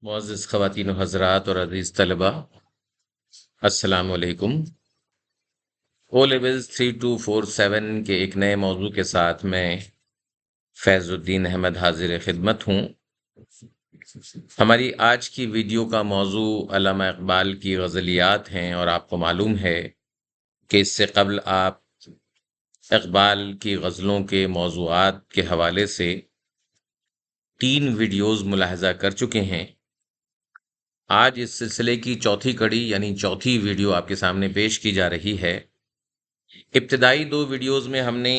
معزز خواتین و حضرات اور عزیز طلبہ، السلام علیکم۔ او لیولز 3247 کے ایک نئے موضوع کے ساتھ میں فیض الدین احمد حاضر خدمت ہوں۔ ہماری آج کی ویڈیو کا موضوع علامہ اقبال کی غزلیات ہیں، اور آپ کو معلوم ہے کہ اس سے قبل آپ اقبال کی غزلوں کے موضوعات کے حوالے سے 3 ویڈیوز ملاحظہ کر چکے ہیں۔ آج اس سلسلے کی چوتھی کڑی یعنی چوتھی ویڈیو آپ کے سامنے پیش کی جا رہی ہے۔ ابتدائی 2 ویڈیوز میں ہم نے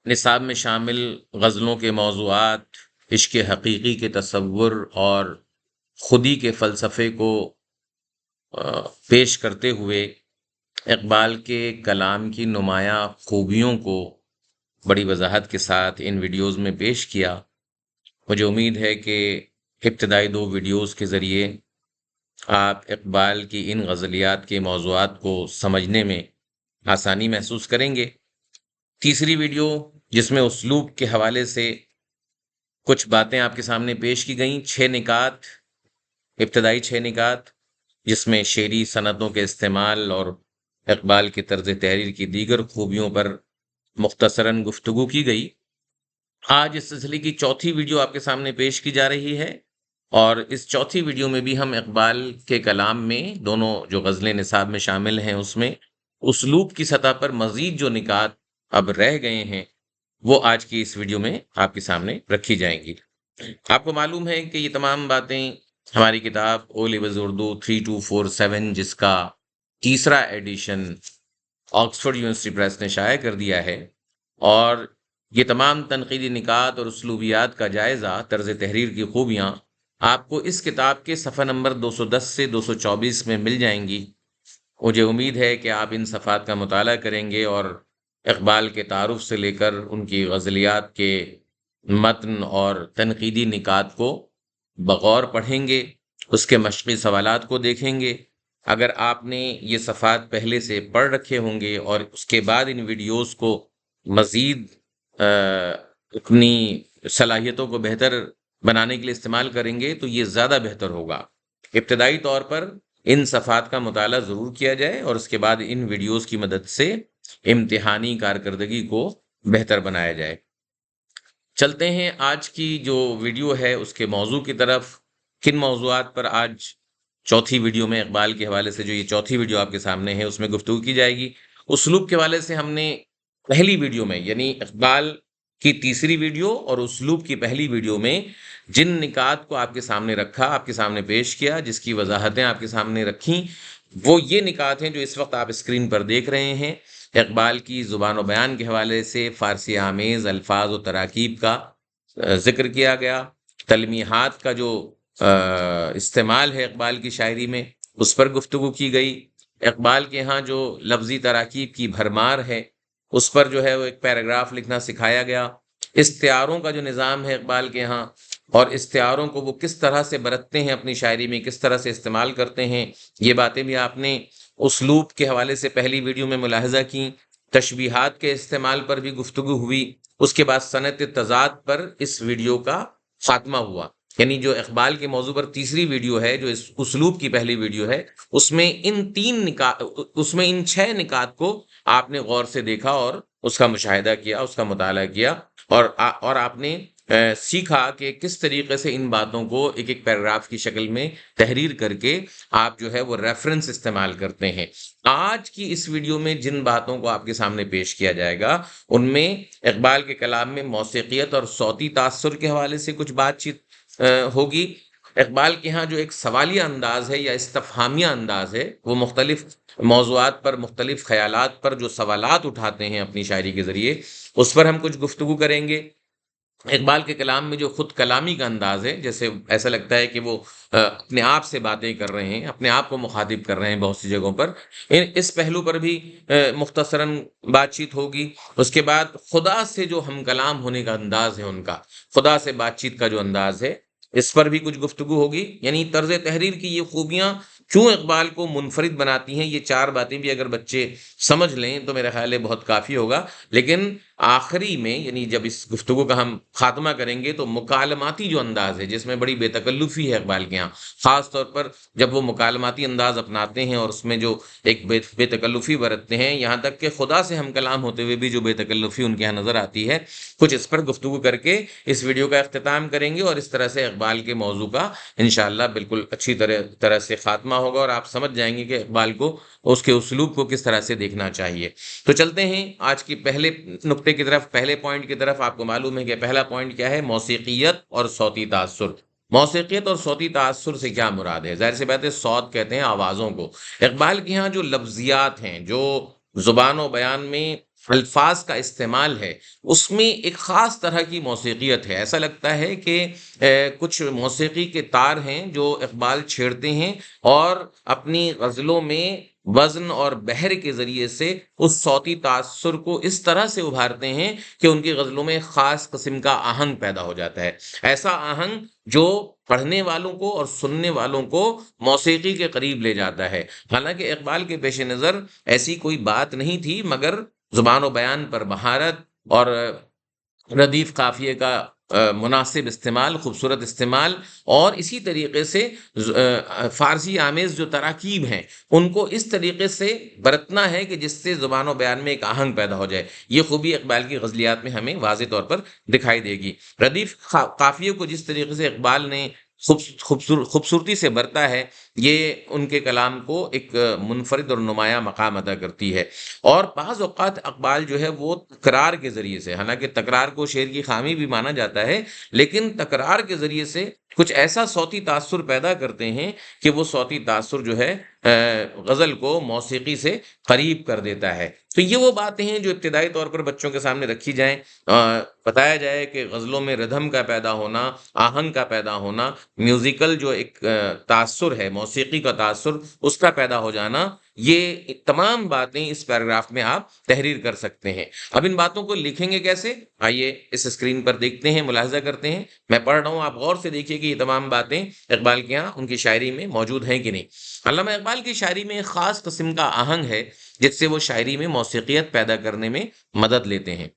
نصاب میں شامل غزلوں کے موضوعات، عشق حقیقی کے تصور اور خودی کے فلسفے کو پیش کرتے ہوئے اقبال کے کلام کی نمایاں خوبیوں کو بڑی وضاحت کے ساتھ ان ویڈیوز میں پیش کیا۔ مجھے امید ہے کہ ابتدائی 2 ویڈیوز کے ذریعے آپ اقبال کی ان غزلیات کے موضوعات کو سمجھنے میں آسانی محسوس کریں گے۔ تیسری ویڈیو جس میں اسلوب کے حوالے سے کچھ باتیں آپ کے سامنے پیش کی گئیں، 6 نکات، ابتدائی 6 نکات، جس میں شعری صنعتوں کے استعمال اور اقبال کے طرز تحریر کی دیگر خوبیوں پر مختصراً گفتگو کی گئی۔ آج اس سلسلے کی چوتھی ویڈیو آپ کے سامنے پیش کی جا رہی ہے، اور اس چوتھی ویڈیو میں بھی ہم اقبال کے کلام میں دونوں جو غزلیں نصاب میں شامل ہیں اس میں اسلوب کی سطح پر مزید جو نکات اب رہ گئے ہیں وہ آج کی اس ویڈیو میں آپ کے سامنے رکھی جائیں گی۔ آپ کو معلوم ہے کہ یہ تمام باتیں ہماری کتاب او لیولز اردو 3247 جس کا تیسرا ایڈیشن آکسفورڈ یونیورسٹی پریس نے شائع کر دیا ہے، اور یہ تمام تنقیدی نکات اور اسلوبیات کا جائزہ، طرز تحریر کی خوبیاں آپ کو اس کتاب کے صفحہ نمبر 210 سے 224 میں مل جائیں گی۔ مجھے امید ہے کہ آپ ان صفحات کا مطالعہ کریں گے اور اقبال کے تعارف سے لے کر ان کی غزلیات کے متن اور تنقیدی نکات کو بغور پڑھیں گے، اس کے مشقی سوالات کو دیکھیں گے۔ اگر آپ نے یہ صفحات پہلے سے پڑھ رکھے ہوں گے اور اس کے بعد ان ویڈیوز کو مزید اپنی صلاحیتوں کو بہتر بنانے کے لیے استعمال کریں گے تو یہ زیادہ بہتر ہوگا۔ ابتدائی طور پر ان صفحات کا مطالعہ ضرور کیا جائے اور اس کے بعد ان ویڈیوز کی مدد سے امتحانی کارکردگی کو بہتر بنایا جائے۔ چلتے ہیں آج کی جو ویڈیو ہے اس کے موضوع کی طرف۔ کن موضوعات پر آج چوتھی ویڈیو میں اقبال کے حوالے سے جو یہ چوتھی ویڈیو آپ کے سامنے ہے اس میں گفتگو کی جائے گی؟ اسلوب کے حوالے سے ہم نے پہلی ویڈیو میں یعنی اقبال کی تیسری ویڈیو اور اسلوب کی پہلی ویڈیو میں جن نکات کو آپ کے سامنے رکھا، آپ کے سامنے پیش کیا، جس کی وضاحتیں آپ کے سامنے رکھیں، وہ یہ نکات ہیں جو اس وقت آپ اسکرین پر دیکھ رہے ہیں۔ اقبال کی زبان و بیان کے حوالے سے فارسی آمیز الفاظ و تراکیب کا ذکر کیا گیا، تلمیحات کا جو استعمال ہے اقبال کی شاعری میں اس پر گفتگو کی گئی، اقبال کے ہاں جو لفظی تراکیب کی بھرمار ہے اس پر جو ہے وہ ایک پیراگراف لکھنا سکھایا گیا، استعاروں کا جو نظام ہے اقبال کے ہاں اور استعاروں کو وہ کس طرح سے برتتے ہیں اپنی شاعری میں، کس طرح سے استعمال کرتے ہیں، یہ باتیں بھی آپ نے اسلوب کے حوالے سے پہلی ویڈیو میں ملاحظہ کی۔ تشبیہات کے استعمال پر بھی گفتگو ہوئی۔ اس کے بعد صنعت تضاد پر اس ویڈیو کا خاتمہ ہوا، یعنی جو اقبال کے موضوع پر تیسری ویڈیو ہے جو اس اسلوب کی پہلی ویڈیو ہے اس میں ان 6 نکات کو آپ نے غور سے دیکھا اور اس کا مشاہدہ کیا، اس کا مطالعہ کیا، اور آپ نے سیکھا کہ کس طریقے سے ان باتوں کو ایک ایک پیراگراف کی شکل میں تحریر کر کے آپ جو ہے وہ ریفرنس استعمال کرتے ہیں۔ آج کی اس ویڈیو میں جن باتوں کو آپ کے سامنے پیش کیا جائے گا ان میں اقبال کے کلام میں موسیقیت اور صوتی تاثر کے حوالے سے کچھ بات چیت ہوگی۔ اقبال کے ہاں جو ایک سوالیہ انداز ہے یا استفہامیہ انداز ہے، وہ مختلف موضوعات پر، مختلف خیالات پر جو سوالات اٹھاتے ہیں اپنی شاعری کے ذریعے، اس پر ہم کچھ گفتگو کریں گے۔ اقبال کے کلام میں جو خود کلامی کا انداز ہے، جیسے ایسا لگتا ہے کہ وہ اپنے آپ سے باتیں کر رہے ہیں، اپنے آپ کو مخاطب کر رہے ہیں بہت سی جگہوں پر، اس پہلو پر بھی مختصراً بات چیت ہوگی۔ اس کے بعد خدا سے جو ہم کلام ہونے کا انداز ہے ان کا، خدا سے بات چیت کا جو انداز ہے اس پر بھی کچھ گفتگو ہوگی، یعنی طرز تحریر کی یہ خوبیاں کیوں اقبال کو منفرد بناتی ہیں۔ یہ 4 باتیں بھی اگر بچے سمجھ لیں تو میرا خیال ہے بہت کافی ہوگا، لیکن آخری میں یعنی جب اس گفتگو کا ہم خاتمہ کریں گے تو مکالماتی جو انداز ہے جس میں بڑی بے تکلفی ہے اقبال کے یہاں، خاص طور پر جب وہ مکالماتی انداز اپناتے ہیں اور اس میں جو ایک بے تکلفی برتتے ہیں، یہاں تک کہ خدا سے ہم کلام ہوتے ہوئے بھی جو بے تکلفی ان کے یہاں نظر آتی ہے، کچھ اس پر گفتگو کر کے اس ویڈیو کا اختتام کریں گے اور اس طرح سے اقبال کے موضوع کا انشاءاللہ بالکل اچھی طرح سے خاتمہ ہوگا اور آپ سمجھ جائیں گے کہ اقبال کو اس کے اسلوب کو کس طرح سے دیکھنا چاہیے۔ تو چلتے ہیں آج کی پہلے نقطے کی طرف، پہلے پوائنٹ کی طرف۔ آپ کو معلوم ہے کہ پہلا پوائنٹ کیا ہے؟ موسیقیت اور صوتی تاثر۔ موسیقیت اور صوتی تاثر سے کیا مراد ہے؟ ظاہر سی بات ہے صوت کہتے ہیں آوازوں کو۔ اقبال کے ہاں جو لفظیات ہیں، جو زبان و بیان میں الفاظ کا استعمال ہے، اس میں ایک خاص طرح کی موسیقیت ہے۔ ایسا لگتا ہے کہ کچھ موسیقی کے تار ہیں جو اقبال چھیڑتے ہیں اور اپنی غزلوں میں وزن اور بحر کے ذریعے سے اس صوتی تاثر کو اس طرح سے ابھارتے ہیں کہ ان کی غزلوں میں خاص قسم کا آہنگ پیدا ہو جاتا ہے، ایسا آہنگ جو پڑھنے والوں کو اور سننے والوں کو موسیقی کے قریب لے جاتا ہے۔ حالانکہ اقبال کے پیش نظر ایسی کوئی بات نہیں تھی، مگر زبان و بیان پر مہارت اور ردیف قافیے کا مناسب استعمال، خوبصورت استعمال، اور اسی طریقے سے فارسی آمیز جو تراکیب ہیں ان کو اس طریقے سے برتنا ہے کہ جس سے زبان و بیان میں ایک آہنگ پیدا ہو جائے۔ یہ خوبی اقبال کی غزلیات میں ہمیں واضح طور پر دکھائی دے گی۔ ردیف قافیے کو جس طریقے سے اقبال نے خوبصورتی سے برتا ہے، یہ ان کے کلام کو ایک منفرد اور نمایاں مقام ادا کرتی ہے۔ اور بعض اوقات اقبال جو ہے وہ تکرار کے ذریعے سے، حالانکہ تکرار کو شعر کی خامی بھی مانا جاتا ہے، لیکن تکرار کے ذریعے سے کچھ ایسا صوتی تاثر پیدا کرتے ہیں کہ وہ صوتی تاثر جو ہے غزل کو موسیقی سے قریب کر دیتا ہے۔ تو یہ وہ باتیں ہیں جو ابتدائی طور پر بچوں کے سامنے رکھی جائیں، بتایا جائے کہ غزلوں میں ردھم کا پیدا ہونا، آہنگ کا پیدا ہونا، میوزیکل جو ایک تاثر ہے، موسیقی کا تاثر، اس کا پیدا ہو جانا، یہ تمام باتیں اس پیراگراف میں آپ تحریر کر سکتے ہیں۔ اب ان باتوں کو لکھیں گے کیسے؟ آئیے اس اسکرین پر دیکھتے ہیں، ملاحظہ کرتے ہیں۔ میں پڑھ رہا ہوں، آپ غور سے دیکھیے کہ یہ تمام باتیں اقبال کے یہاں ان کی شاعری میں موجود ہیں کہ نہیں۔ علامہ اقبال کی شاعری میں ایک خاص قسم کا آہنگ ہے جس سے وہ شاعری میں موسیقیت پیدا کرنے میں مدد لیتے ہیں۔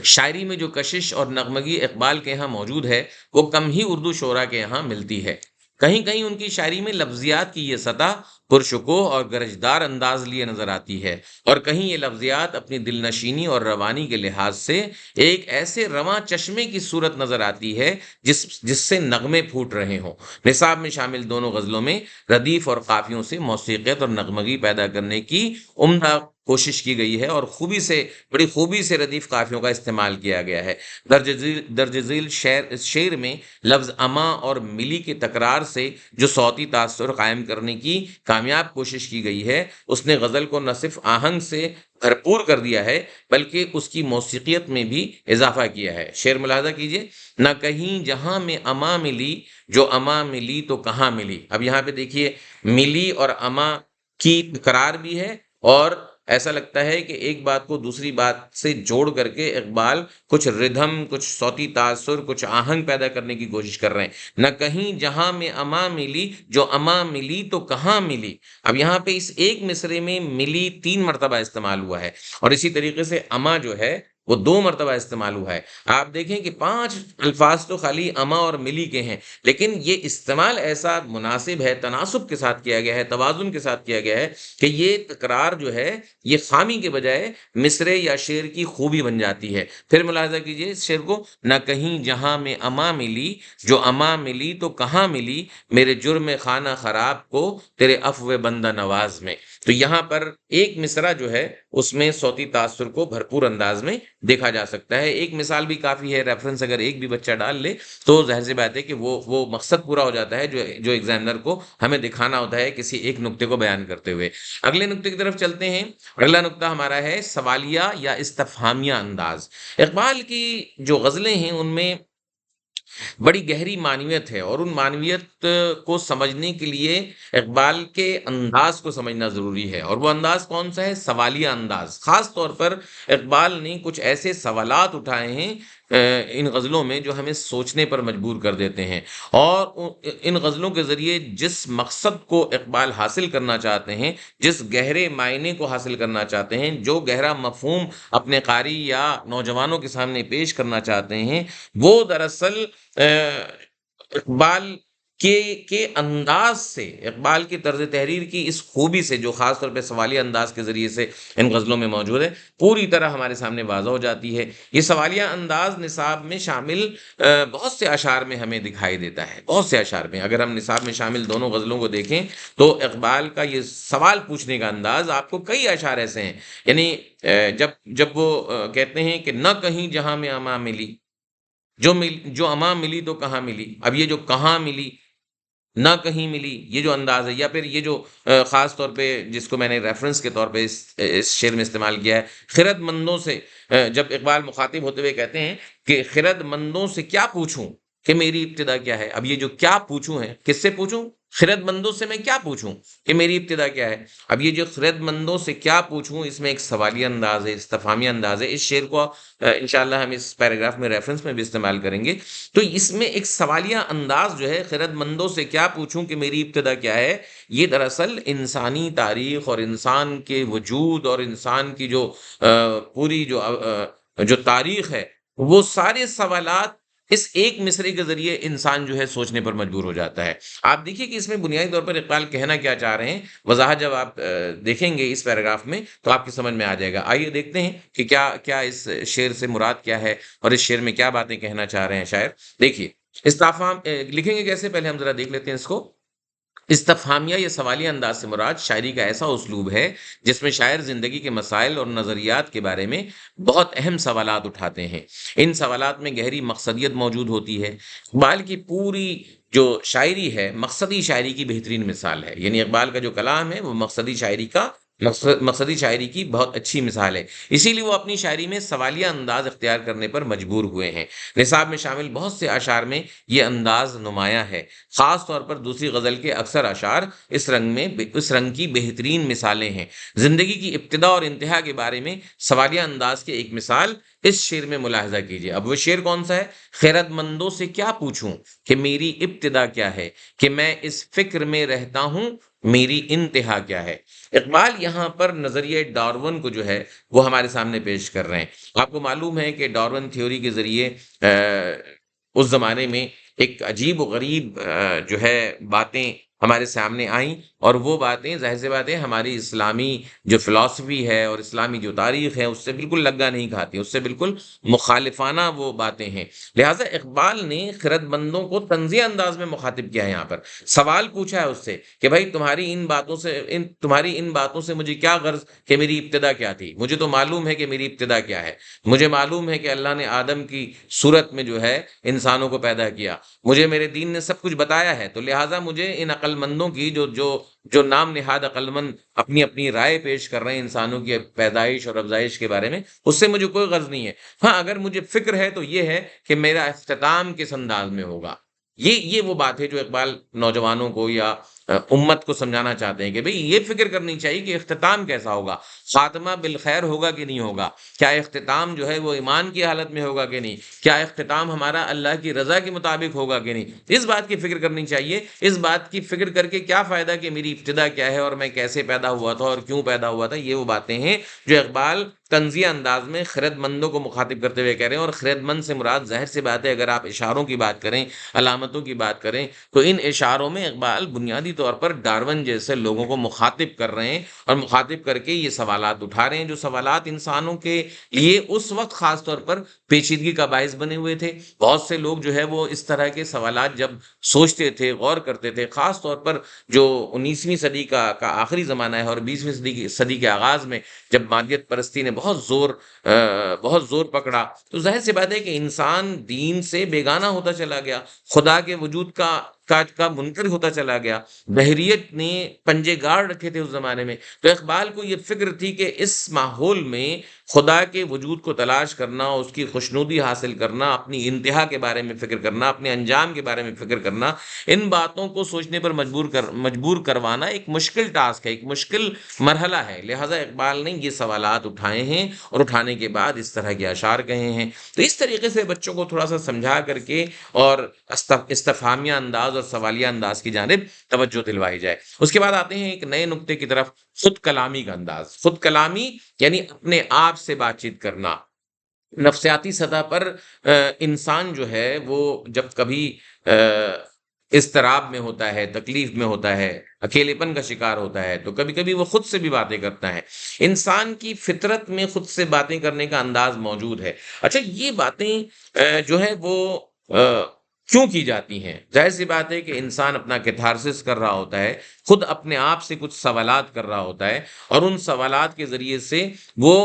شاعری میں جو کشش اور نغمگی اقبال کے یہاں موجود ہے وہ کم ہی اردو شعراء کے یہاں ملتی ہے۔ کہیں کہیں ان کی شاعری میں لفظیات کی یہ سطح پرشکوہ اور گرجدار انداز لیے نظر آتی ہے، اور کہیں یہ لفظیات اپنی دل نشینی اور روانی کے لحاظ سے ایک ایسے رواں چشمے کی صورت نظر آتی ہے جس سے نغمے پھوٹ رہے ہوں۔ نصاب میں شامل دونوں غزلوں میں ردیف اور قافیوں سے موسیقیت اور نغمگی پیدا کرنے کی عمدہ کوشش کی گئی ہے، اور بڑی خوبی سے ردیف قافیوں کا استعمال کیا گیا ہے۔ درج ذیل شعر میں لفظ اما اور ملی کے تکرار سے جو صوتی تاثر قائم کرنے کی کامیاب کوشش کی گئی ہے، اس نے غزل کو نہ صرف آہنگ سے بھرپور کر دیا ہے بلکہ اس کی موسیقیت میں بھی اضافہ کیا ہے۔ شعر ملاحظہ کیجئے، نہ کہیں جہاں میں اما ملی، جو اما ملی تو کہاں ملی۔ اب یہاں پہ دیکھیے، ملی اور اما کی تکرار بھی ہے، اور ایسا لگتا ہے کہ ایک بات کو دوسری بات سے جوڑ کر کے اقبال کچھ ردھم، کچھ صوتی تاثر، کچھ آہنگ پیدا کرنے کی کوشش کر رہے ہیں۔ نہ کہیں جہاں میں اما ملی، جو اما ملی تو کہاں ملی۔ اب یہاں پہ اس ایک مصرے میں ملی 3 مرتبہ استعمال ہوا ہے، اور اسی طریقے سے اما جو ہے وہ 2 مرتبہ استعمال ہوا ہے۔ آپ دیکھیں کہ 5 الفاظ تو خالی اما اور ملی کے ہیں، لیکن یہ استعمال ایسا مناسب ہے، تناسب کے ساتھ کیا گیا ہے، توازن کے ساتھ کیا گیا ہے کہ یہ تکرار جو ہے یہ خامی کے بجائے مصرے یا شعر کی خوبی بن جاتی ہے۔ پھر ملاحظہ کیجئے اس شعر کو، نہ کہیں جہاں میں اما ملی، جو اما ملی تو کہاں ملی، میرے جرم خانہ خراب کو تیرے عفو بندہ نواز میں۔ تو یہاں پر ایک مصرع جو ہے اس میں صوتی تاثر کو بھرپور انداز میں دیکھا جا سکتا ہے۔ ایک مثال بھی کافی ہے، ریفرنس اگر ایک بھی بچہ ڈال لے تو ظاہر سی بات ہے کہ وہ مقصد پورا ہو جاتا ہے جو ایگزامنر کو ہمیں دکھانا ہوتا ہے کسی ایک نقطے کو بیان کرتے ہوئے۔ اگلے نقطے کی طرف چلتے ہیں۔ اگلا نقطہ ہمارا ہے سوالیہ یا استفہامیہ انداز۔ اقبال کی جو غزلیں ہیں ان میں بڑی گہری معنویت ہے، اور ان معنویت کو سمجھنے کے لیے اقبال کے انداز کو سمجھنا ضروری ہے، اور وہ انداز کون سا ہے؟ سوالیہ انداز۔ خاص طور پر اقبال نے کچھ ایسے سوالات اٹھائے ہیں ان غزلوں میں جو ہمیں سوچنے پر مجبور کر دیتے ہیں، اور ان غزلوں کے ذریعے جس مقصد کو اقبال حاصل کرنا چاہتے ہیں، جس گہرے معنی کو حاصل کرنا چاہتے ہیں، جو گہرا مفہوم اپنے قاری یا نوجوانوں کے سامنے پیش کرنا چاہتے ہیں، وہ دراصل اقبال کے انداز سے، اقبال کی طرز تحریر کی اس خوبی سے، جو خاص طور پہ سوالیہ انداز کے ذریعے سے ان غزلوں میں موجود ہے، پوری طرح ہمارے سامنے واضح ہو جاتی ہے۔ یہ سوالیہ انداز نصاب میں شامل بہت سے اشعار میں ہمیں دکھائی دیتا ہے، بہت سے اشعار میں۔ اگر ہم نصاب میں شامل دونوں غزلوں کو دیکھیں تو اقبال کا یہ سوال پوچھنے کا انداز آپ کو کئی اشعار ایسے ہیں، یعنی جب وہ کہتے ہیں کہ نہ کہیں جہاں میں اماں ملی، جو اماں ملی تو کہاں ملی، اب یہ جو کہاں ملی، نہ کہیں ملی، یہ جو انداز ہے، یا پھر یہ جو خاص طور پہ جس کو میں نے ریفرنس کے طور پہ اس شعر میں استعمال کیا ہے، خرد مندوں سے، جب اقبال مخاطب ہوتے ہوئے کہتے ہیں کہ خرد مندوں سے کیا پوچھوں کہ میری ابتدا کیا ہے، اب یہ جو کیا پوچھوں ہے، کس سے پوچھوں؟ خرد مندوں سے میں کیا پوچھوں کہ میری ابتدا کیا ہے۔ اب یہ جو خرد مندوں سے کیا پوچھوں، اس میں ایک سوالیہ انداز ہے، استفہامی انداز ہے۔ اس شعر کو انشاءاللہ ہم اس پیراگراف میں ریفرنس میں بھی استعمال کریں گے۔ تو اس میں ایک سوالیہ انداز جو ہے، خرد مندوں سے کیا پوچھوں کہ میری ابتدا کیا ہے، یہ دراصل انسانی تاریخ اور انسان کے وجود اور انسان کی جو پوری جو تاریخ ہے، وہ سارے سوالات اس ایک مصرے کے ذریعے انسان جو ہے سوچنے پر مجبور ہو جاتا ہے۔ آپ دیکھیے کہ اس میں بنیادی طور پر اقبال کہنا کیا چاہ رہے ہیں، وضاحت جب آپ دیکھیں گے اس پیراگراف میں تو آپ کی سمجھ میں آ جائے گا۔ آئیے دیکھتے ہیں کہ کیا اس شعر سے مراد کیا ہے اور اس شعر میں کیا باتیں کہنا چاہ رہے ہیں شاعر۔ دیکھیے استفہام لکھیں گے کیسے، پہلے ہم ذرا دیکھ لیتے ہیں اس کو۔ استفہامیہ یا سوالیہ انداز سے مراد شاعری کا ایسا اسلوب ہے جس میں شاعر زندگی کے مسائل اور نظریات کے بارے میں بہت اہم سوالات اٹھاتے ہیں۔ ان سوالات میں گہری مقصدیت موجود ہوتی ہے۔ اقبال کی پوری جو شاعری ہے مقصدی شاعری کی بہترین مثال ہے، یعنی اقبال کا جو کلام ہے وہ مقصدی شاعری کی بہت اچھی مثال ہے۔ اسی لیے وہ اپنی شاعری میں سوالیہ انداز اختیار کرنے پر مجبور ہوئے ہیں۔ نصاب میں شامل بہت سے اشعار میں یہ انداز نمایاں ہے، خاص طور پر دوسری غزل کے اکثر اشعار اس رنگ کی بہترین مثالیں ہیں۔ زندگی کی ابتدا اور انتہا کے بارے میں سوالیہ انداز کی ایک مثال اس شعر میں ملاحظہ کیجیے۔ اب وہ شعر کون سا ہے؟ خیرت مندوں سے کیا پوچھوں کہ میری ابتدا کیا ہے، کہ میں اس فکر میں رہتا ہوں میری انتہا کیا ہے۔ اقبال یہاں پر نظریہ ڈارون کو جو ہے وہ ہمارے سامنے پیش کر رہے ہیں۔ آپ کو معلوم ہے کہ ڈارون تھیوری کے ذریعے اس زمانے میں ایک عجیب و غریب جو ہے باتیں ہمارے سامنے آئیں، اور وہ باتیں ظاہر سی باتیں ہماری اسلامی جو فلسفی ہے اور اسلامی جو تاریخ ہے اس سے بالکل لگا نہیں کھاتی، اس سے بالکل مخالفانہ وہ باتیں ہیں۔ لہٰذا اقبال نے خرد مندوں کو طنزیہ انداز میں مخاطب کیا ہے، یہاں پر سوال پوچھا ہے اس سے کہ بھائی تمہاری ان باتوں سے مجھے کیا غرض کہ میری ابتدا کیا تھی؟ مجھے تو معلوم ہے کہ میری ابتدا کیا ہے، مجھے معلوم ہے کہ اللہ نے آدم کی صورت میں جو ہے انسانوں کو پیدا کیا، مجھے میرے دین نے سب کچھ بتایا ہے، تو لہٰذا مجھے ان عقل مندوں کی جو نام نہاد عقل مند اپنی رائے پیش کر رہے ہیں انسانوں کی پیدائش اور افزائش کے بارے میں، اس سے مجھے کوئی غرض نہیں ہے۔ ہاں اگر مجھے فکر ہے تو یہ ہے کہ میرا اختتام کس انداز میں ہوگا۔ یہ وہ بات ہے جو اقبال نوجوانوں کو یا امت کو سمجھانا چاہتے ہیں کہ بھئی یہ فکر کرنی چاہیے کہ اختتام کیسا ہوگا، خاتمہ بالخیر ہوگا کہ نہیں ہوگا، کیا اختتام جو ہے وہ ایمان کی حالت میں ہوگا کہ نہیں، کیا اختتام ہمارا اللہ کی رضا کے مطابق ہوگا کہ نہیں۔ اس بات کی فکر کرنی چاہیے۔ اس بات کی فکر کر کے کیا فائدہ کہ میری ابتدا کیا ہے اور میں کیسے پیدا ہوا تھا اور کیوں پیدا ہوا تھا۔ یہ وہ باتیں ہیں جو اقبال طنزیہ انداز میں خرد مندوں کو مخاطب کرتے ہوئے کہہ رہے ہیں، اور خرد مند سے مراد ظاہر سی بات ہے اگر آپ اشاروں کی بات کریں، علامتوں کی بات کریں، تو ان اشاروں میں اقبال بنیادی طور پر ڈارون جیسے لوگوں کو مخاطب کر رہے ہیں، اور مخاطب کر کے یہ سوالات اٹھا رہے ہیں جو سوالات انسانوں کے لیے اس وقت خاص طور پر پیچیدگی کا باعث بنے ہوئے تھے۔ بہت سے لوگ جو ہے وہ اس طرح کے سوالات جب سوچتے تھے، غور کرتے تھے، خاص طور پر جو 19ویں صدی کا آخری زمانہ ہے اور 20ویں صدی کے آغاز میں جب مادیت پرستی نے بہت زور پکڑا، تو ظاہر سی بات ہے کہ انسان دین سے بیگانہ ہوتا چلا گیا، خدا کے وجود کا کا منکر ہوتا چلا گیا۔ بحریت نے پنجے گاڑ رکھے تھے اس زمانے میں، تو اقبال کو یہ فکر تھی کہ اس ماحول میں خدا کے وجود کو تلاش کرنا، اس کی خوشنودی حاصل کرنا، اپنی انتہا کے بارے میں فکر کرنا، اپنے انجام کے بارے میں فکر کرنا، ان باتوں کو سوچنے پر مجبور کروانا ایک مشکل ٹاسک ہے، ایک مشکل مرحلہ ہے۔ لہٰذا اقبال نے یہ سوالات اٹھائے ہیں اور اٹھانے کے بعد اس طرح کے اشعار کہے ہیں۔ تو اس طریقے سے بچوں کو تھوڑا سا سمجھا کر کے اور استفہامیہ انداز اور سوالیہ انداز کی جانب توجہ دلوائی جائے۔ اس کے بعد آتے ہیں ایک نئے نقطے کی طرف، خود کلامی کا انداز۔ خود کلامی یعنی اپنے آپ سے بات چیت کرنا۔ نفسیاتی سطح پر انسان جو ہے وہ جب کبھی اضطراب میں ہوتا ہے، تکلیف میں ہوتا ہے، اکیلے پن کا شکار ہوتا ہے، تو کبھی کبھی وہ خود سے بھی باتیں کرتا ہے۔ انسان کی فطرت میں خود سے باتیں کرنے کا انداز موجود ہے۔ اچھا، یہ باتیں جو ہے وہ کیوں کی جاتی ہیں؟ ظاہر سی بات ہے کہ انسان اپنا کیتھارسس کر رہا ہوتا ہے، خود اپنے آپ سے کچھ سوالات کر رہا ہوتا ہے، اور ان سوالات کے ذریعے سے وہ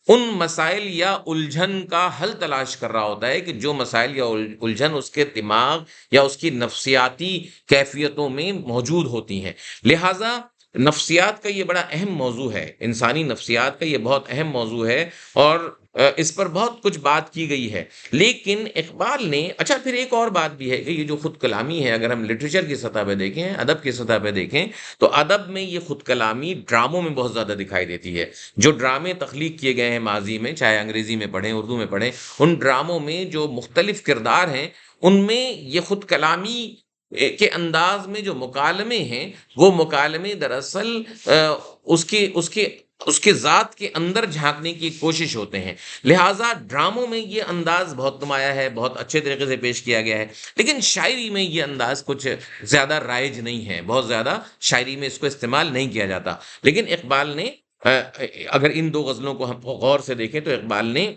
ان مسائل یا الجھن کا حل تلاش کر رہا ہوتا ہے کہ جو مسائل یا الجھن اس کے دماغ یا اس کی نفسیاتی کیفیتوں میں موجود ہوتی ہیں۔ لہٰذا نفسیات کا یہ بڑا اہم موضوع ہے، انسانی نفسیات کا یہ بہت اہم موضوع ہے، اور اس پر بہت کچھ بات کی گئی ہے۔ لیکن اقبال نے، اچھا پھر ایک اور بات بھی ہے کہ یہ جو خود کلامی ہے، اگر ہم لٹریچر کی سطح پہ دیکھیں، ادب کی سطح پہ دیکھیں، تو ادب میں یہ خود کلامی ڈراموں میں بہت زیادہ دکھائی دیتی ہے۔ جو ڈرامے تخلیق کیے گئے ہیں ماضی میں، چاہے انگریزی میں پڑھیں، اردو میں پڑھیں، ان ڈراموں میں جو مختلف کردار ہیں، ان میں یہ خود کلامی کے انداز میں جو مکالمے ہیں، وہ مکالمے دراصل اس کے ذات کے اندر جھانکنے کی کوشش ہوتے ہیں۔ لہٰذا ڈراموں میں یہ انداز بہت نمایاں ہے، بہت اچھے طریقے سے پیش کیا گیا ہے، لیکن شاعری میں یہ انداز کچھ زیادہ رائج نہیں ہے، بہت زیادہ شاعری میں اس کو استعمال نہیں کیا جاتا۔ لیکن اقبال نے اگر ان دو غزلوں کو ہم غور سے دیکھیں تو اقبال نے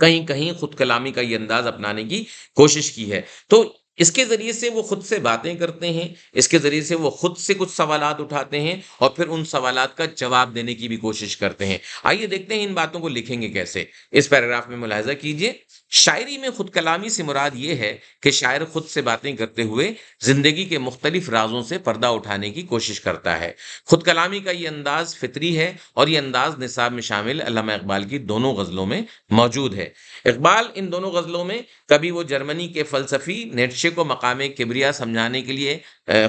کہیں کہیں خود کلامی کا یہ انداز اپنانے کی کوشش کی ہے۔ تو اس کے ذریعے سے وہ خود سے باتیں کرتے ہیں، اس کے ذریعے سے وہ خود سے کچھ سوالات اٹھاتے ہیں، اور پھر ان سوالات کا جواب دینے کی بھی کوشش کرتے ہیں۔ آئیے دیکھتے ہیں ان باتوں کو لکھیں گے کیسے۔ اس پیراگراف میں ملاحظہ کیجئے، شاعری میں خود کلامی سے مراد یہ ہے کہ شاعر خود سے باتیں کرتے ہوئے زندگی کے مختلف رازوں سے پردہ اٹھانے کی کوشش کرتا ہے۔ خود کلامی کا یہ انداز فطری ہے، اور یہ انداز نصاب میں شامل علامہ اقبال کی دونوں غزلوں میں موجود ہے۔ اقبال ان دونوں غزلوں میں کبھی وہ جرمنی کے فلسفی نیٹشے کو مقام کبریا سمجھانے کے لیے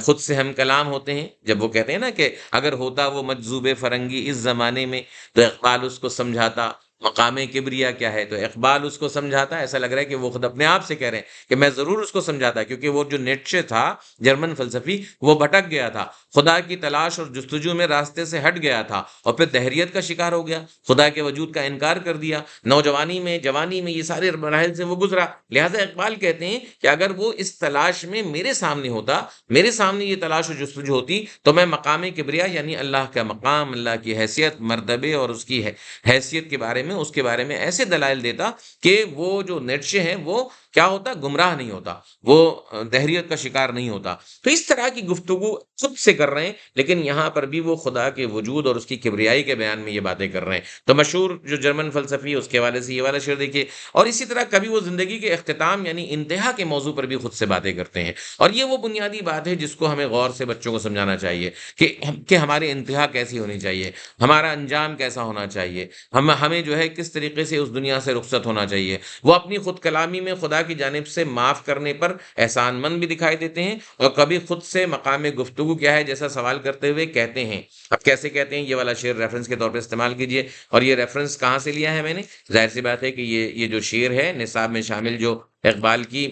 خود سے ہم کلام ہوتے ہیں، جب وہ کہتے ہیں نا کہ اگر ہوتا وہ مجذوب فرنگی اس زمانے میں، تو اقبال اس کو سمجھاتا مقام کبریا کیا ہے، تو اقبال اس کو سمجھاتا۔ ایسا لگ رہا ہے کہ وہ خود اپنے آپ سے کہہ رہے ہیں کہ میں ضرور اس کو سمجھاتا، کیونکہ وہ جو نیٹشے تھا جرمن فلسفی، وہ بھٹک گیا تھا، خدا کی تلاش اور جستجو میں راستے سے ہٹ گیا تھا، اور پھر دہریت کا شکار ہو گیا، خدا کے وجود کا انکار کر دیا، نوجوانی میں، جوانی میں، یہ سارے مراحل سے وہ گزرا۔ لہٰذا اقبال کہتے ہیں کہ اگر وہ اس تلاش میں میرے سامنے ہوتا، میرے سامنے یہ تلاش و جستجو ہوتی، تو میں مقام کبریا یعنی اللہ کا مقام، اللہ کی حیثیت، مرتبے اور اس کی حیثیت کے بارے میں، اس کے بارے میں ایسے دلائل دیتا کہ وہ جو نیٹشے ہیں وہ کیا ہوتا، گمراہ نہیں ہوتا، وہ دہریت کا شکار نہیں ہوتا۔ تو اس طرح کی گفتگو خود سے کر رہے ہیں، لیکن یہاں پر بھی وہ خدا کے وجود اور اس کی کبریائی کے بیان میں یہ باتیں کر رہے ہیں۔ تو مشہور جو جرمن فلسفی، اس کے حوالے سے یہ والا شعر دیکھیے، اور اسی طرح کبھی وہ زندگی کے اختتام یعنی انتہا کے موضوع پر بھی خود سے باتیں کرتے ہیں۔ اور یہ وہ بنیادی بات ہے جس کو ہمیں غور سے بچوں کو سمجھانا چاہیے کہ ہماری انتہا کیسی ہونی چاہیے، ہمارا انجام کیسا ہونا چاہیے، ہمیں جو ہے کس طریقے سے اس دنیا سے رخصت ہونا چاہیے۔ وہ اپنی خود کلامی میں خدا کی جانب سے معاف کرنے پر احسان مند بھی دکھائی دیتے ہیں، اور کبھی خود سے مقام گفتگو کیا ہے جیسا سوال کرتے ہوئے کہتے ہیں۔ اب کیسے کہتے ہیں، یہ والا شعر ریفرنس کے طور پہ استعمال کیجئے، اور یہ ریفرنس کہاں سے لیا ہے میں نے؟ ظاہر سی بات ہے کہ یہ جو شعر ہے نصاب میں شامل، جو اقبال کی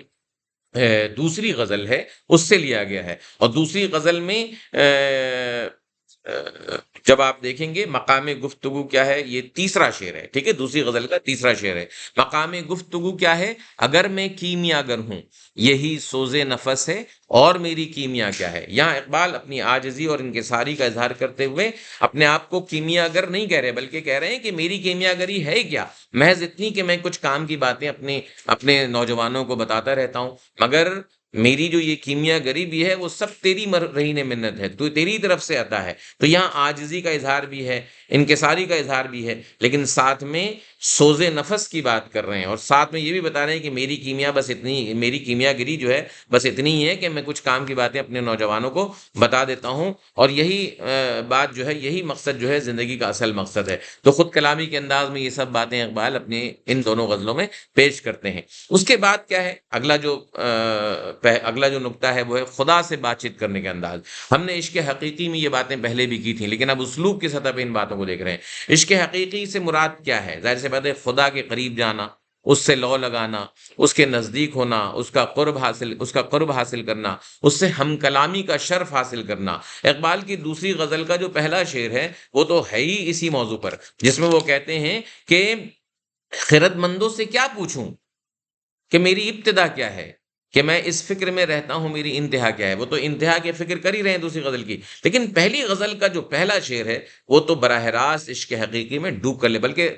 دوسری غزل ہے، اس سے لیا گیا ہے۔ اور دوسری غزل میں جب آپ دیکھیں گے مقام گفتگو کیا ہے، یہ تیسرا شعر ہے، ٹھیک ہے، دوسری غزل کا تیسرا شعر ہے۔ مقام گفتگو کیا ہے، اگر میں کیمیا گر ہوں یہی سوز نفس ہے، اور میری کیمیا کیا ہے۔ یہاں اقبال اپنی عاجزی اور انکساری کا اظہار کرتے ہوئے اپنے آپ کو کیمیا گر نہیں کہہ رہے، بلکہ کہہ رہے ہیں کہ میری کیمیا گری ہے کیا، محض اتنی کہ میں کچھ کام کی باتیں اپنے نوجوانوں کو بتاتا رہتا ہوں، مگر میری جو یہ کیمیا گری بھی ہے وہ سب تیری رہین منت ہے، تو تیری طرف سے عطا ہے۔ تو یہاں عاجزی کا اظہار بھی ہے، انکساری کا اظہار بھی ہے، لیکن ساتھ میں سوز نفس کی بات کر رہے ہیں، اور ساتھ میں یہ بھی بتا رہے ہیں کہ میری کیمیا بس اتنی، میری کیمیا گری جو ہے بس اتنی ہی ہے کہ میں کچھ کام کی باتیں اپنے نوجوانوں کو بتا دیتا ہوں، اور یہی بات جو ہے، یہی مقصد جو ہے زندگی کا اصل مقصد ہے۔ تو خود کلامی کے انداز میں یہ سب باتیں اقبال اپنے ان دونوں غزلوں میں پیش کرتے ہیں۔ اس کے بعد کیا ہے، اگلا جو نقطہ ہے وہ ہے خدا سے بات چیت کرنے کا انداز۔ ہم نے عشق حقیقی میں یہ باتیں پہلے بھی کی تھیں، لیکن اب اسلوب کی سطح پہ ان باتوں کو دیکھ رہے ہیں۔ عشق حقیقی سے مراد کیا ہے؟ ظاہر سی بات ہے، خدا کے قریب جانا، اس سے لو لگانا، اس کے نزدیک ہونا، اس کا قرب حاصل کرنا، اس سے ہم کلامی کا شرف حاصل کرنا۔ اقبال کی دوسری غزل کا جو پہلا شعر ہے وہ تو ہے ہی اسی موضوع پر، جس میں وہ کہتے ہیں کہ خرد مندوں سے کیا پوچھوں کہ میری ابتدا کیا ہے، کہ میں اس فکر میں رہتا ہوں میری انتہا کیا ہے۔ وہ تو انتہا کے فکر کر ہی رہے ہیں دوسری غزل کی، لیکن پہلی غزل کا جو پہلا شعر ہے وہ تو براہ راست عشق حقیقی میں ڈوب کر لے، بلکہ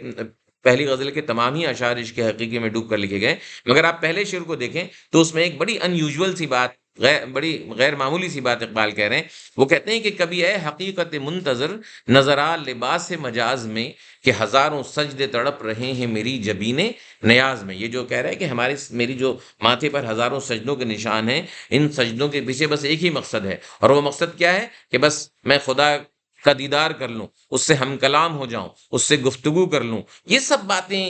پہلی غزل کے تمام ہی اشعار عشق حقیقی میں ڈوب کر لکھے گئے، مگر آپ پہلے شعر کو دیکھیں تو اس میں ایک بڑی ان یوزول سی بات، بڑی غیر معمولی سی بات اقبال کہہ رہے ہیں۔ وہ کہتے ہیں کہ کبھی اے حقیقت منتظر نظر آ لباس مجاز میں، کہ ہزاروں سجدے تڑپ رہے ہیں میری جبین نیاز میں۔ یہ جو کہہ رہا ہے کہ میری جو ماتھے پر ہزاروں سجدوں کے نشان ہیں، ان سجدوں کے پیچھے بس ایک ہی مقصد ہے، اور وہ مقصد کیا ہے کہ بس میں خدا کا دیدار کر لوں، اس سے ہم کلام ہو جاؤں، اس سے گفتگو کر لوں۔ یہ سب باتیں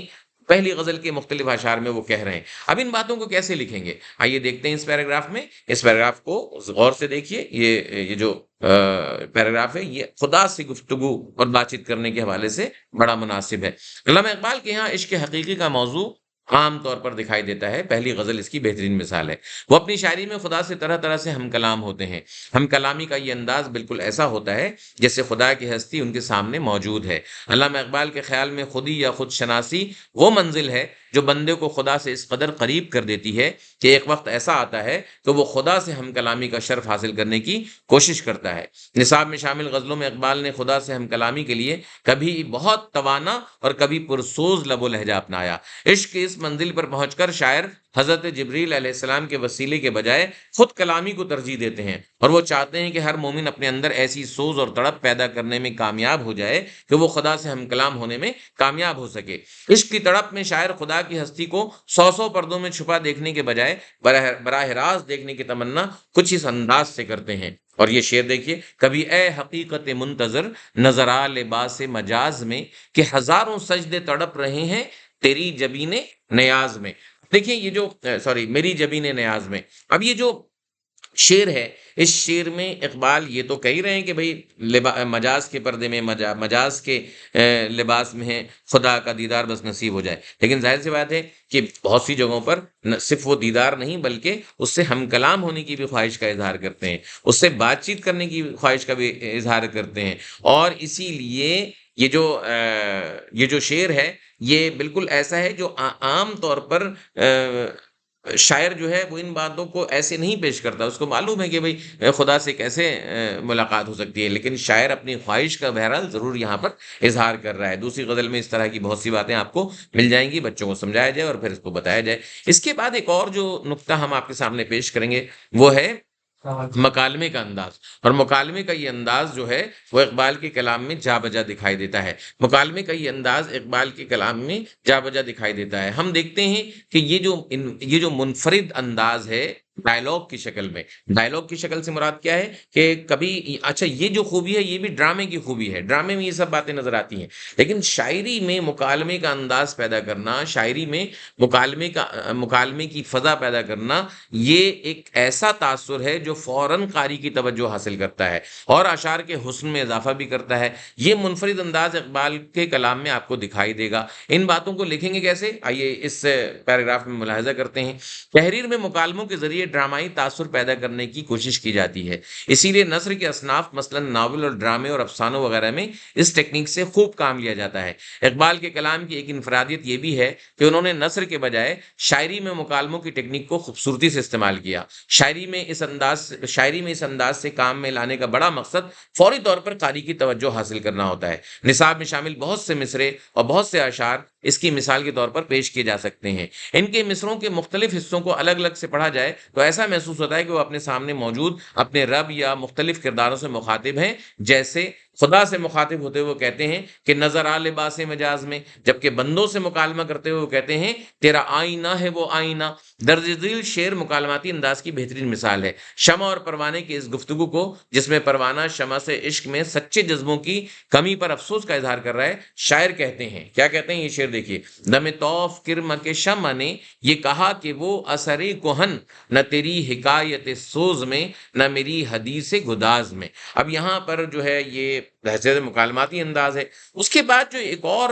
پہلی غزل کے مختلف اشعار میں وہ کہہ رہے ہیں۔ اب ان باتوں کو کیسے لکھیں گے؟ آئیے دیکھتے ہیں اس پیراگراف میں۔ اس پیراگراف کو غور سے دیکھیے، یہ جو پیراگراف ہے یہ خدا سے گفتگو اور بات چیت کرنے کے حوالے سے بڑا مناسب ہے۔ علامہ اقبال کے یہاں عشق حقیقی کا موضوع عام طور پر دکھائی دیتا ہے، پہلی غزل اس کی بہترین مثال ہے۔ وہ اپنی شاعری میں خدا سے طرح طرح سے ہم کلام ہوتے ہیں۔ ہم کلامی کا یہ انداز بالکل ایسا ہوتا ہے جیسے خدا کی ہستی ان کے سامنے موجود ہے۔ علامہ اقبال کے خیال میں خودی یا خود شناسی وہ منزل ہے جو بندے کو خدا سے اس قدر قریب کر دیتی ہے کہ ایک وقت ایسا آتا ہے کہ وہ خدا سے ہم کلامی کا شرف حاصل کرنے کی کوشش کرتا ہے۔ نصاب میں شامل غزلوں میں اقبال نے خدا سے ہم کلامی کے لیے کبھی بہت توانا اور کبھی پرسوز لب و لہجہ اپنایا۔ عشق کی اس منزل پر پہنچ کر شاعر حضرت جبریل علیہ السلام کے وسیلے کے بجائے خود کلامی کو ترجیح دیتے ہیں، اور وہ چاہتے ہیں کہ ہر مومن اپنے اندر ایسی سوز اور تڑپ پیدا کرنے میں کامیاب ہو جائے کہ وہ خدا سے ہم کلام ہونے میں کامیاب ہو سکے۔ عشق کی تڑپ میں شاعر خدا کی ہستی کو سو پردوں میں چھپا دیکھنے کے بجائے براہ راست دیکھنے کی تمنا کچھ اس انداز سے کرتے ہیں۔ اور یہ شعر دیکھیے، کبھی اے حقیقت منتظر نظر آ لباس مجاز میں، کہ ہزاروں سجدے تڑپ رہے ہیں تیری جبین نیاز میں۔ دیکھیں یہ جو میری جبین نیاز میں، اب یہ جو شعر ہے، اس شعر میں اقبال یہ تو کہہ رہے ہیں کہ بھئی مجاز کے پردے میں، مجاز کے لباس میں ہے، خدا کا دیدار بس نصیب ہو جائے، لیکن ظاہر سی بات ہے کہ بہت سی جگہوں پر صرف وہ دیدار نہیں بلکہ اس سے ہم کلام ہونے کی بھی خواہش کا اظہار کرتے ہیں، اس سے بات چیت کرنے کی خواہش کا بھی اظہار کرتے ہیں، اور اسی لیے یہ جو شعر ہے یہ بالکل ایسا ہے جو عام طور پر شاعر جو ہے وہ ان باتوں کو ایسے نہیں پیش کرتا۔ اس کو معلوم ہے کہ بھئی خدا سے کیسے ملاقات ہو سکتی ہے، لیکن شاعر اپنی خواہش کا بہرحال ضرور یہاں پر اظہار کر رہا ہے۔ دوسری غزل میں اس طرح کی بہت سی باتیں آپ کو مل جائیں گی، بچوں کو سمجھایا جائے اور پھر اس کو بتایا جائے۔ اس کے بعد ایک اور جو نقطہ ہم آپ کے سامنے پیش کریں گے وہ ہے مکالمے کا انداز، اور مکالمے کا یہ انداز جو ہے وہ اقبال کے کلام میں جا بجا دکھائی دیتا ہے۔ مکالمے کا یہ انداز اقبال کے کلام میں جا بجا دکھائی دیتا ہے۔ ہم دیکھتے ہیں کہ یہ جو منفرد انداز ہے ڈائلاگ کی شکل میں، ڈائلاگ کی شکل سے مراد کیا ہے کہ کبھی اچھا یہ جو خوبی ہے یہ بھی ڈرامے کی خوبی ہے، ڈرامے میں یہ سب باتیں نظر آتی ہیں، لیکن شاعری میں مکالمے کا انداز پیدا کرنا، شاعری میں مکالمے کی فضا پیدا کرنا، یہ ایک ایسا تاثر ہے جو فوراً قاری کی توجہ حاصل کرتا ہے اور اشعار کے حسن میں اضافہ بھی کرتا ہے۔ یہ منفرد انداز اقبال کے کلام میں آپ کو دکھائی دے گا۔ ان باتوں کو لکھیں گے کیسے؟ آئیے اس پیراگراف میں ملاحظہ کرتے ہیں۔ تحریر میں مکالموں کے ذریعے ڈرامائی تاثر پیدا کرنے کی کوشش کی جاتی ہے، اسی لیے نثر کے اصناف مثلا ناول اور ڈرامے اور افسانوں وغیرہ میں اس ٹیکنیک سے خوب کام لیا جاتا ہے۔ اقبال کے کلام کی ایک انفرادیت یہ بھی ہے کہ انہوں نے نثر کے بجائے شاعری میں مکالموں کی ٹیکنیک کو خوبصورتی سے استعمال کیا۔ شاعری میں اس انداز سے کام میں لانے کا بڑا مقصد فوری طور پر قاری کی توجہ حاصل کرنا ہوتا ہے۔ نصاب میں شامل بہت سے مصرے اور بہت سے اشعار اس کی مثال کے طور پر پیش کیے جا سکتے ہیں۔ ان کے مصروں کے مختلف حصوں کو الگ الگ سے پڑھا جائے تو ایسا محسوس ہوتا ہے کہ وہ اپنے سامنے موجود اپنے رب یا مختلف کرداروں سے مخاطب ہیں، جیسے خدا سے مخاطب ہوتے ہوئے کہتے ہیں کہ نظر آ لباس مجاز میں، جبکہ بندوں سے مکالمہ کرتے ہوئے وہ کہتے ہیں تیرا آئینہ ہے وہ آئینہ۔ درج ذیل شعر مکالماتی انداز کی بہترین مثال ہے۔ شمع اور پروانے کی اس گفتگو کو، جس میں پروانہ شمع سے عشق میں سچے جذبوں کی کمی پر افسوس کا اظہار کر رہا ہے، شاعر کہتے ہیں، کیا کہتے ہیں یہ شعر دیکھیے، دم توف کرم کے شمع نے یہ کہا کہ وہ اثر کہن، نہ تیری حکایت سوز میں نہ میری حدیث گداز میں۔ اب یہاں پر جو ہے یہ بحث مکالماتی انداز ہے۔ اس کے بعد جو ایک اور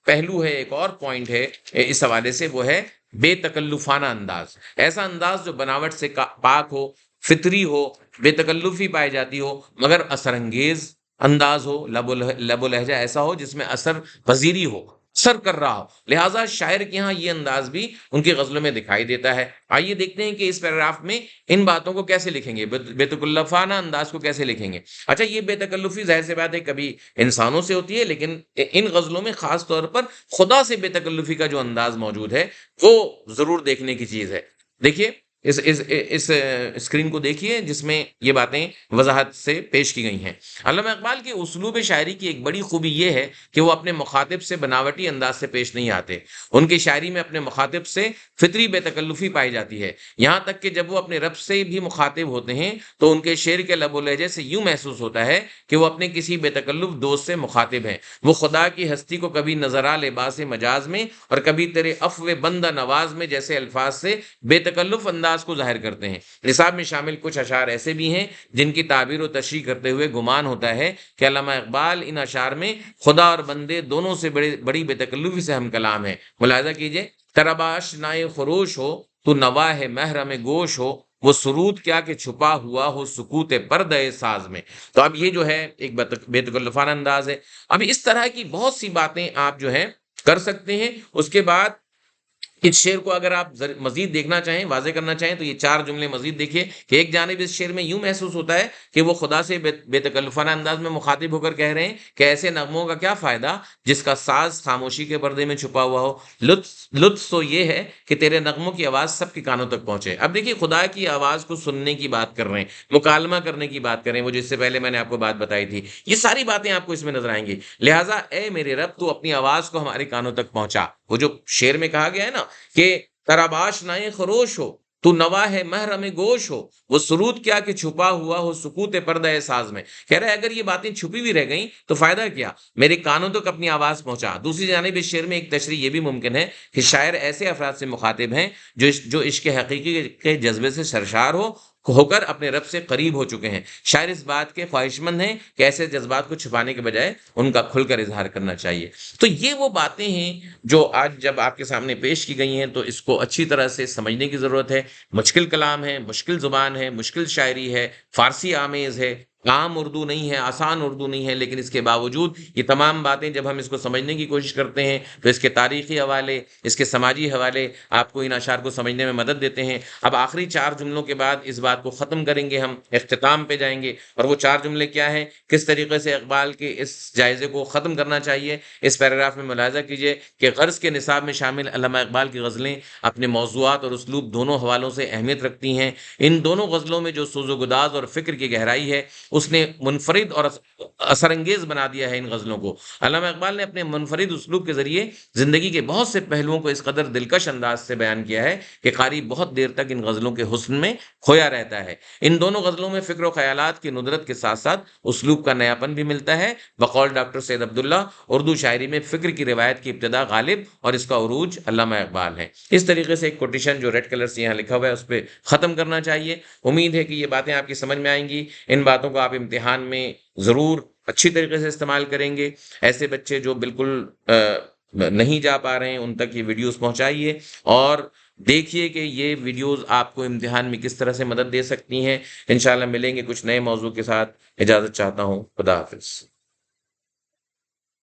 پہلو ہے، ایک اور پوائنٹ ہے اس حوالے سے، وہ ہے بے تکلفانہ انداز۔ ایسا انداز جو بناوٹ سے پاک ہو، فطری ہو، بے تکلفی پائی جاتی ہو، مگر اثر انگیز انداز ہو، لب و لہجہ ایسا ہو جس میں اثر پذیری ہو، اثر کر رہا ہو۔ لہٰذا شاعر کے ہاں یہ انداز بھی ان کی غزلوں میں دکھائی دیتا ہے۔ آئیے دیکھتے ہیں کہ اس پیراگراف میں ان باتوں کو کیسے لکھیں گے، بے تکلفانہ انداز کو کیسے لکھیں گے۔ اچھا، یہ بے تکلفی ظاہر سی بات ہے کبھی انسانوں سے ہوتی ہے، لیکن ان غزلوں میں خاص طور پر خدا سے بے تکلفی کا جو انداز موجود ہے وہ ضرور دیکھنے کی چیز ہے۔ دیکھیے اس اسکرین کو دیکھیے جس میں یہ باتیں وضاحت سے پیش کی گئی ہیں۔ علامہ اقبال کی اسلوب شاعری کی ایک بڑی خوبی یہ ہے کہ وہ اپنے مخاطب سے بناوٹی انداز سے پیش نہیں آتے۔ ان کی شاعری میں اپنے مخاطب سے فطری بے تکلفی پائی جاتی ہے، یہاں تک کہ جب وہ اپنے رب سے بھی مخاطب ہوتے ہیں تو ان کے شعر کے لب و لہجے سے یوں محسوس ہوتا ہے کہ وہ اپنے کسی بے تکلف دوست سے مخاطب ہیں۔ وہ خدا کی ہستی کو کبھی نظرا لباس مجاز میں اور کبھی تیرے عفو بندہ نواز میں جیسے الفاظ سے بے تکلف انداز کو ظاہر کرتے ہیں۔ نصاب میں شامل کچھ اشعار ایسے بھی ہیں جن کی تعبیر و تشریح کرتے ہوئے گمان ہوتا ہے کہ علامہ اقبال ان اشعار میں خدا اور بندے دونوں سے بڑی بے تکلفی سے ہم کلام ہیں۔ ملاحظہ کیجئے، تراباش نائے خروش ہو تو نوا ہے محرم گوش ہو، وہ سرود کیا کہ چھپا ہوا ہو سکوت پردہ ساز میں۔ تو اب یہ جو ہے ایک بے تکلفانہ انداز ہے۔ اب اس طرح کی بہت سی باتیں آپ جو ہیں کر سکتے ہیں۔ اس کے بعد اس شعر کو اگر آپ مزید دیکھنا چاہیں، واضح کرنا چاہیں، تو یہ 4 جملے مزید دیکھیے کہ ایک جانب اس شعر میں یوں محسوس ہوتا ہے کہ وہ خدا سے بے تکلفانہ انداز میں مخاطب ہو کر کہہ رہے ہیں کہ ایسے نغموں کا کیا فائدہ جس کا ساز خاموشی کے پردے میں چھپا ہوا ہو۔ لطف تو یہ ہے کہ تیرے نغموں کی آواز سب کے کانوں تک پہنچے۔ اب دیکھیے، خدا کی آواز کو سننے کی بات کر رہے ہیں، مکالمہ کرنے کی بات کر رہے ہیں، وہ جس سے پہلے میں نے آپ کو بات بتائی تھی۔ یہ ساری باتیں آپ کو اس میں نظر آئیں گی۔ لہٰذا اے میرے رب، تو اپنی آواز کو ہمارے کانوں تک پہنچا۔ وہ جو شعر میں کہا گیا ہے نا کہ تراباش نائے خروش ہو تو نوا ہے محرم گوش ہو، وہ سرود کیا کہ چھپا ہوا ہو سکوت پردہ ساز میں۔ کہہ رہا ہے اگر یہ باتیں چھپی بھی رہ گئیں تو فائدہ کیا، میرے کانوں تک اپنی آواز پہنچا۔ دوسری جانب اس شعر میں ایک تشریح یہ بھی ممکن ہے کہ شاعر ایسے افراد سے مخاطب ہیں جو عشق حقیقی کے جذبے سے سرشار ہو کر اپنے رب سے قریب ہو چکے ہیں۔ شاعر اس بات کے خواہش مند ہیں کہ ایسے جذبات کو چھپانے کے بجائے ان کا کھل کر اظہار کرنا چاہیے۔ تو یہ وہ باتیں ہیں جو آج جب آپ کے سامنے پیش کی گئی ہیں تو اس کو اچھی طرح سے سمجھنے کی ضرورت ہے۔ مشکل کلام ہے، مشکل زبان ہے، مشکل شاعری ہے، فارسی آمیز ہے، عام اردو نہیں ہے، آسان اردو نہیں ہے، لیکن اس کے باوجود یہ تمام باتیں جب ہم اس کو سمجھنے کی کوشش کرتے ہیں تو اس کے تاریخی حوالے، اس کے سماجی حوالے آپ کو ان اشعار کو سمجھنے میں مدد دیتے ہیں۔ اب آخری 4 جملوں کے بعد اس بات کو ختم کریں گے، ہم اختتام پہ جائیں گے، اور وہ 4 جملے کیا ہیں، کس طریقے سے اقبال کے اس جائزے کو ختم کرنا چاہیے۔ اس پیراگراف میں ملاحظہ کیجئے کہ غرض کے نصاب میں شامل علامہ اقبال کی غزلیں اپنے موضوعات اور اسلوب دونوں حوالوں سے اہمیت رکھتی ہیں۔ ان دونوں غزلوں میں جو سوز و گداز اور فکر کی گہرائی ہے اس نے منفرد اور اثر انگیز بنا دیا ہے ان غزلوں کو۔ علامہ اقبال نے اپنے منفرد اسلوب کے ذریعے زندگی کے بہت سے پہلوؤں کو اس قدر دلکش انداز سے بیان کیا ہے کہ قاری بہت دیر تک ان غزلوں کے حسن میں کھویا رہتا ہے۔ ان دونوں غزلوں میں فکر و خیالات کی ندرت کے ساتھ ساتھ اسلوب کا نیاپن بھی ملتا ہے۔ بقول ڈاکٹر سید عبداللہ، اردو شاعری میں فکر کی روایت کی ابتدا غالب اور اس کا عروج علامہ اقبال ہے۔ اس طریقے سے ایک کوٹیشن جو ریڈ کلر سے یہاں لکھا ہوا ہے اس پہ ختم کرنا چاہیے۔ امید ہے کہ یہ باتیں آپ کی سمجھ میں آئیں گی۔ ان باتوں کو آپ امتحان میں ضرور اچھی طریقے سے استعمال کریں گے۔ ایسے بچے جو بالکل نہیں جا پا رہے ہیں ان تک یہ ویڈیوز پہنچائیے اور دیکھیے کہ یہ ویڈیوز آپ کو امتحان میں کس طرح سے مدد دے سکتی ہیں۔ انشاءاللہ ملیں گے کچھ نئے موضوع کے ساتھ۔ اجازت چاہتا ہوں، خدا حافظ۔